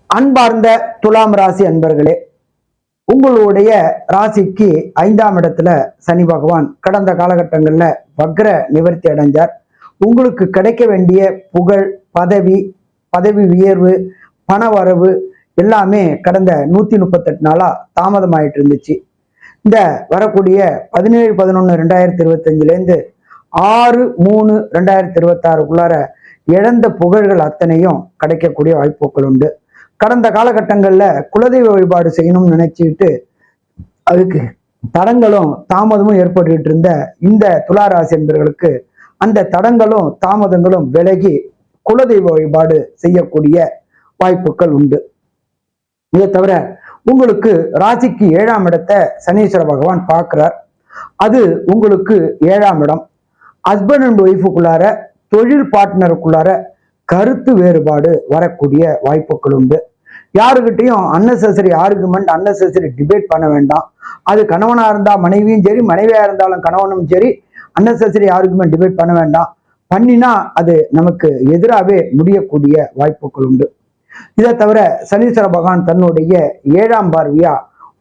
அன்பார்ந்த துலாம் ராசி அன்பர்களே, உங்களுடைய ராசிக்கு 5ஆம் இடத்துல சனி பகவான் கடந்த காலகட்டங்கள்ல வக்ர நிவர்த்தி அடைஞ்சார். உங்களுக்கு கிடைக்க வேண்டிய புகழ், பதவி உயர்வு, பண வரவு எல்லாமே கடந்த 138 நாளா தாமதமாயிட்டு இருந்துச்சு. இந்த வரக்கூடிய 17/11/2025 6/3/2026 இழந்த புகழ்கள் அத்தனையும் கிடைக்கக்கூடிய வாய்ப்புகள் உண்டு. கடந்த காலகட்டங்கள்ல குலதெய்வ வழிபாடு செய்யணும்னு நினைச்சுட்டு அதுக்கு தடங்களும் தாமதமும் ஏற்பட்டு இருந்த இந்த துளாராசி என்பவர்களுக்கு அந்த தடங்களும் தாமதங்களும் விலகி குலதெய்வ வழிபாடு செய்யக்கூடிய வாய்ப்புகள் உண்டு. இதை தவிர உங்களுக்கு ராசிக்கு 7ஆம் இடத்தை சனீஸ்வர பகவான் பார்க்கிறார். அது உங்களுக்கு 7ஆம் இடம். ஹஸ்பண்ட் அண்ட் ஒய்ஃபுக்குள்ளார, தொழில் பார்ட்னருக்குள்ளார கருத்து வேறுபாடு வரக்கூடிய வாய்ப்புகள் உண்டு. யாருக்கிட்டையும் அன்னெசரி ஆர்குமெண்ட், அன்னெசரி டிபேட் பண்ண வேண்டாம். அது கணவனா இருந்தா மனைவியும் சரி, மனைவியா இருந்தாலும் கணவனும் சரி, அன்னெசரி ஆர்குமெண்ட் டிபேட் பண்ண வேண்டாம். பண்ணினா அது நமக்கு எதிராகவே முடியக்கூடிய வாய்ப்புகள் உண்டு. இதை தவிர சனீஸ்வர பகவான் தன்னுடைய 7ஆம் பார்வையா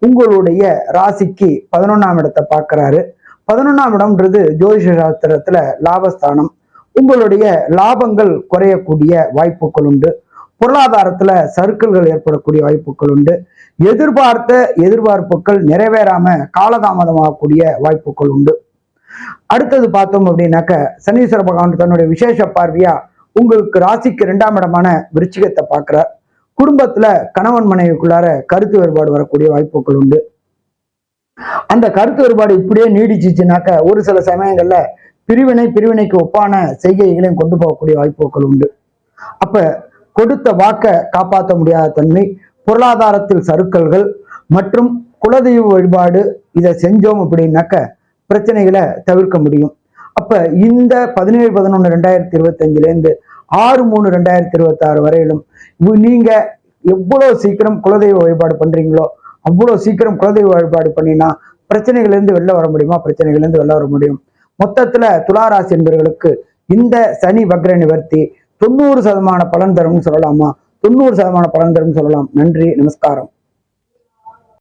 உங்களுடைய ராசிக்கு 11ஆம் இடத்தை பார்க்கிறாரு. 11ஆம் இடம்ன்றது ஜோதிஷ சாஸ்திரத்துல லாபஸ்தானம். உங்களுடைய லாபங்கள் குறையக்கூடிய வாய்ப்புகள் உண்டு. பொருளாதாரத்துல சறுக்கல்கள் ஏற்படக்கூடிய வாய்ப்புகள் உண்டு. எதிர்பார்த்த எதிர்பார்ப்புகள் நிறைவேறாம காலதாமதமாகக்கூடிய வாய்ப்புகள் உண்டு. அடுத்தது பார்த்தோம் அப்படின்னாக்க சனீஸ்வர பகவான் தன்னுடைய விசேஷ பார்வையா உங்களுக்கு ராசிக்கு 2ஆம் இடமான விருச்சிகத்தை பார்க்கிறார். குடும்பத்துல கணவன் மனைவிக்குள்ளார கருத்து வேறுபாடு வரக்கூடிய வாய்ப்புகள் உண்டு. அந்த கருத்து வேறுபாடு இப்படியே நீடிச்சுச்சுனாக்க ஒரு சில சமயங்கள்ல பிரிவினைக்கு ஒப்பான செய்கைகளையும் கொண்டு போகக்கூடிய வாய்ப்புகள் உண்டு. அப்ப கொடுத்த வாக்கை காப்பாற்ற முடியாத தன்மை, பொருளாதாரத்தில் சறுக்கல்கள் மற்றும் குலதெய்வ வழிபாடு இதை செஞ்சோம் அப்படின்னாக்க பிரச்சனைகளை தவிர்க்க முடியும். அப்ப இந்த 17/11/2025 6/3/2026 வரையிலும் நீங்க எவ்வளவு சீக்கிரம் குலதெய்வ வழிபாடு பண்றீங்களோ அவ்வளவு சீக்கிரம் குலதெய்வ வழிபாடு பண்ணினா பிரச்சனைகள் இருந்து வெளில வர முடியுமா? பிரச்சனைகள் இருந்து வெளில வர முடியும். மொத்தத்துல துளாராசி என்பவர்களுக்கு இந்த சனி வக்ர நிவர்த்தி 90% பலன் தரும்னு சொல்லலாமா? 90% பலன் தரும் சொல்லலாம். நன்றி, நமஸ்காரம்.